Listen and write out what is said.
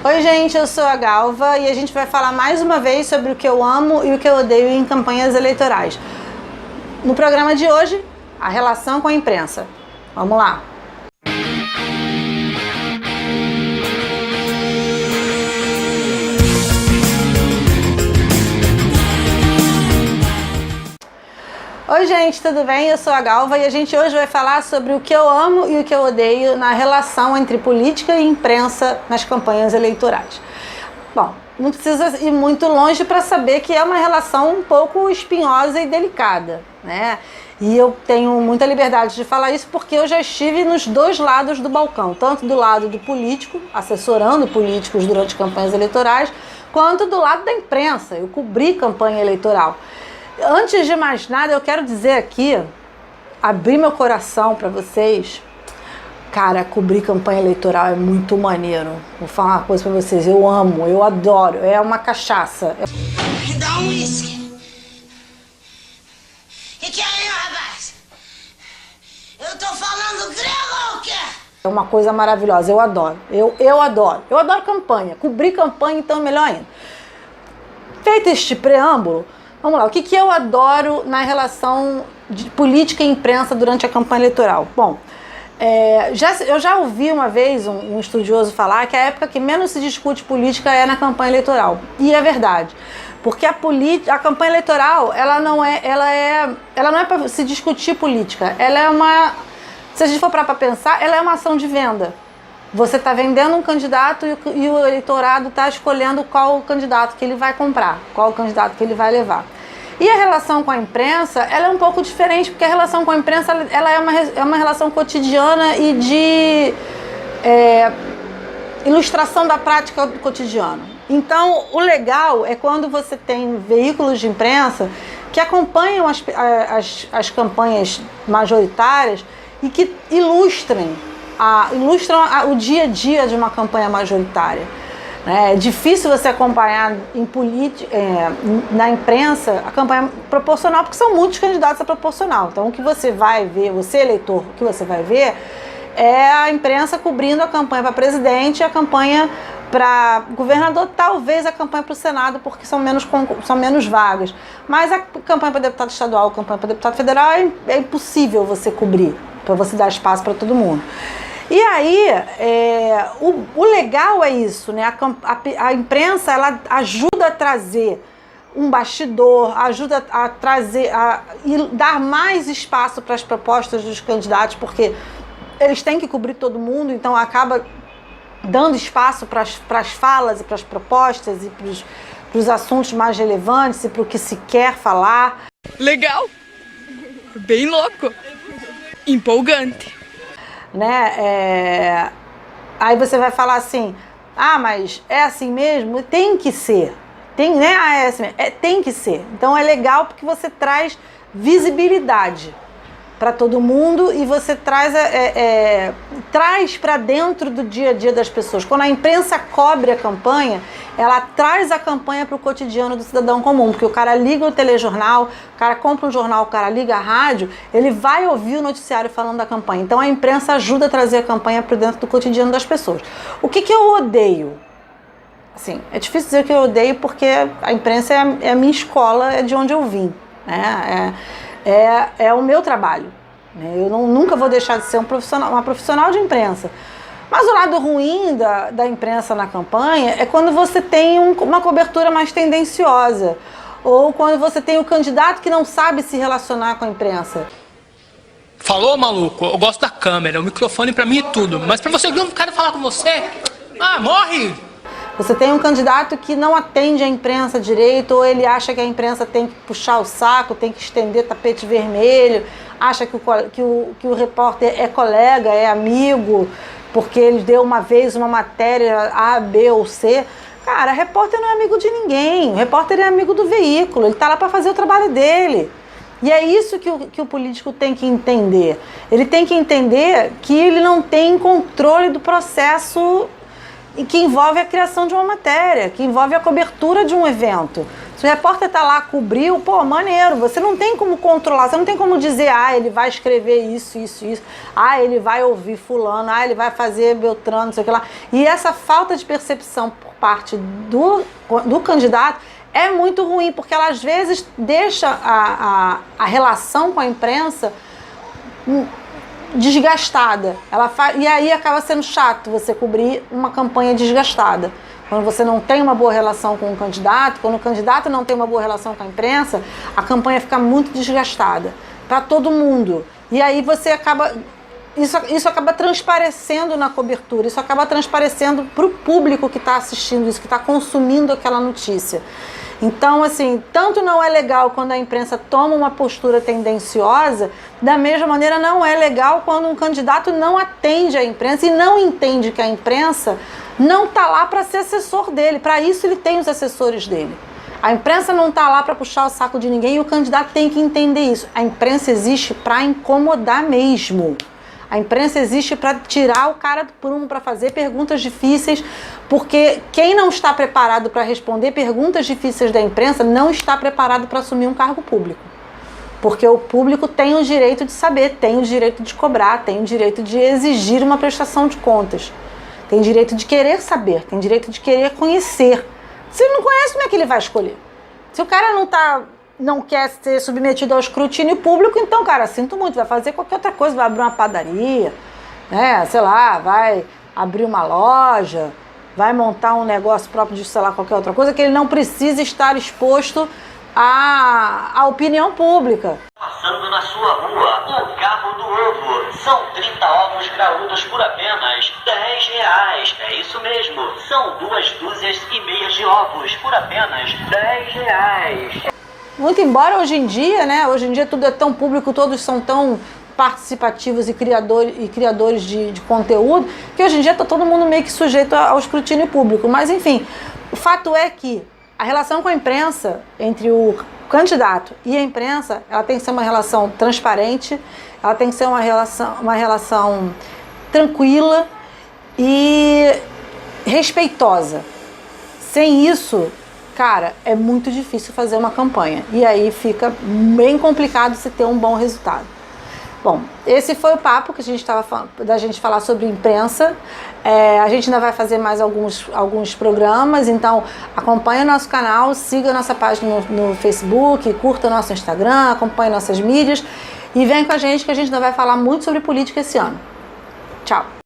Oi gente, eu sou a Galva e a gente vai falar mais uma vez sobre o que eu amo e o que eu odeio em campanhas eleitorais. No programa de hoje, a relação com a imprensa. Vamos lá! Oi gente, tudo bem? Eu sou a Galva e a gente hoje vai falar sobre o que eu amo e o que eu odeio na relação entre política e imprensa nas campanhas eleitorais. Bom, não precisa ir muito longe para saber que é uma relação um pouco espinhosa e delicada, né? E eu tenho muita liberdade de falar isso porque eu já estive nos dois lados do balcão, tanto do lado do político, assessorando políticos durante campanhas eleitorais, quanto do lado da imprensa. Eu cobri campanha eleitoral. Antes de mais nada, eu quero dizer aqui, abrir meu coração para vocês. Cara, cobrir campanha eleitoral é muito maneiro. Vou falar uma coisa para vocês, eu amo, eu adoro, é uma cachaça. Me dá um uísque. Que é aí, rapaz? Eu tô falando grego ou quê? É uma coisa maravilhosa, eu adoro, eu adoro. Eu adoro campanha, cobrir campanha então é melhor ainda. Feito este preâmbulo, vamos lá, o que eu adoro na relação de política e imprensa durante a campanha eleitoral? Bom, eu já ouvi uma vez um estudioso falar que a época que menos se discute política é na campanha eleitoral. E é verdade, porque a campanha eleitoral ela não é para se discutir política, ela é uma, se a gente for para pensar, ela é uma ação de venda. Você está vendendo um candidato e o eleitorado está escolhendo qual o candidato que ele vai comprar, qual o candidato que ele vai levar. E a relação com a imprensa, ela é um pouco diferente, porque a relação com a imprensa ela é uma relação cotidiana e de ilustração da prática do cotidiano. Então, o legal é quando você tem veículos de imprensa que acompanham as campanhas majoritárias e que ilustram o dia a dia de uma campanha majoritária. É difícil você acompanhar na imprensa a campanha proporcional, porque são muitos candidatos a proporcional. Então, o que você vai ver, você eleitor, o que você vai ver é a imprensa cobrindo a campanha para presidente e a campanha para governador, talvez a campanha para o Senado, porque são menos vagas. Mas a campanha para deputado estadual, a campanha para deputado federal é impossível você cobrir, para você dar espaço para todo mundo. E aí, o legal é isso, né? A imprensa, ela ajuda a trazer um bastidor, ajuda a trazer, e dar mais espaço para as propostas dos candidatos, porque eles têm que cobrir todo mundo, então acaba dando espaço para as falas e para as propostas e para os assuntos mais relevantes e para o que se quer falar. Legal, bem louco, empolgante. Né? Aí você vai falar assim, mas é assim mesmo? Tem que ser. Tem que ser. Então é legal porque você traz visibilidade para todo mundo e você traz para dentro do dia a dia das pessoas. Quando a imprensa cobre a campanha, ela traz a campanha para o cotidiano do cidadão comum, porque o cara liga o telejornal, o cara compra um jornal, o cara liga a rádio, ele vai ouvir o noticiário falando da campanha. Então a imprensa ajuda a trazer a campanha para dentro do cotidiano das pessoas. O que eu odeio? Assim, é difícil dizer que eu odeio porque a imprensa é a minha escola, é de onde eu vim, né? É o meu trabalho. Eu nunca vou deixar de ser uma profissional de imprensa. Mas o lado ruim da imprensa na campanha é quando você tem uma cobertura mais tendenciosa. Ou quando você tem o candidato que não sabe se relacionar com a imprensa. Falou, maluco? Eu gosto da câmera, o microfone pra mim é tudo. Mas pra você ver um cara falar com você, morre! Você tem um candidato que não atende a imprensa direito, ou ele acha que a imprensa tem que puxar o saco, tem que estender tapete vermelho, acha que o repórter é colega, é amigo, porque ele deu uma vez uma matéria A, B ou C. Cara, repórter não é amigo de ninguém, o repórter é amigo do veículo, ele está lá para fazer o trabalho dele. E é isso que o político tem que entender. Ele tem que entender que ele não tem controle do processo que envolve a criação de uma matéria, que envolve a cobertura de um evento. Se Se o repórter tá lá, cobriu, pô, maneiro. Você não tem como controlar, você não tem como dizer, ele vai escrever isso, isso, isso. Ele vai ouvir fulano, ele vai fazer Beltrano, não sei o que lá. E essa falta de percepção por parte do candidato é muito ruim, porque ela às vezes deixa a relação com a imprensa desgastada. E aí acaba sendo chato você cobrir uma campanha desgastada. Quando você não tem uma boa relação com o candidato, quando o candidato não tem uma boa relação com a imprensa, a campanha fica muito desgastada para todo mundo. E aí você acaba... Isso acaba transparecendo na cobertura, isso acaba transparecendo para o público que está assistindo isso, que está consumindo aquela notícia. Então, assim, tanto não é legal quando a imprensa toma uma postura tendenciosa, da mesma maneira não é legal quando um candidato não atende à imprensa e não entende que a imprensa não está lá para ser assessor dele. Para isso ele tem os assessores dele. A imprensa não está lá para puxar o saco de ninguém e o candidato tem que entender isso. A imprensa existe para incomodar mesmo. A imprensa existe para tirar o cara do prumo, para fazer perguntas difíceis, porque quem não está preparado para responder perguntas difíceis da imprensa não está preparado para assumir um cargo público. Porque o público tem o direito de saber, tem o direito de cobrar, tem o direito de exigir uma prestação de contas. Tem direito de querer saber, tem direito de querer conhecer. Se ele não conhece, como é que ele vai escolher? Se o cara não quer ser submetido ao escrutínio público, então, cara, sinto muito, vai fazer qualquer outra coisa, vai abrir uma padaria, né, sei lá, vai abrir uma loja, vai montar um negócio próprio de, sei lá, qualquer outra coisa, que ele não precisa estar exposto à opinião pública. Passando na sua rua, o carro do ovo. São 30 ovos graúdos por apenas R$10. É isso mesmo, são 2 dúzias e meias de ovos por apenas R$10. Muito embora hoje em dia tudo é tão público, todos são tão participativos e criadores de conteúdo, que hoje em dia está todo mundo meio que sujeito ao escrutínio público. Mas, enfim, o fato é que a relação com a imprensa, entre o candidato e a imprensa, ela tem que ser uma relação transparente, ela tem que ser uma relação tranquila e respeitosa. Sem isso, cara, é muito difícil fazer uma campanha. E aí fica bem complicado se ter um bom resultado. Bom, esse foi o papo que a gente estava falando, da gente falar sobre imprensa. A gente ainda vai fazer mais alguns programas, então acompanhe o nosso canal, siga a nossa página no Facebook, curta o nosso Instagram, acompanhe nossas mídias e vem com a gente que a gente ainda vai falar muito sobre política esse ano. Tchau!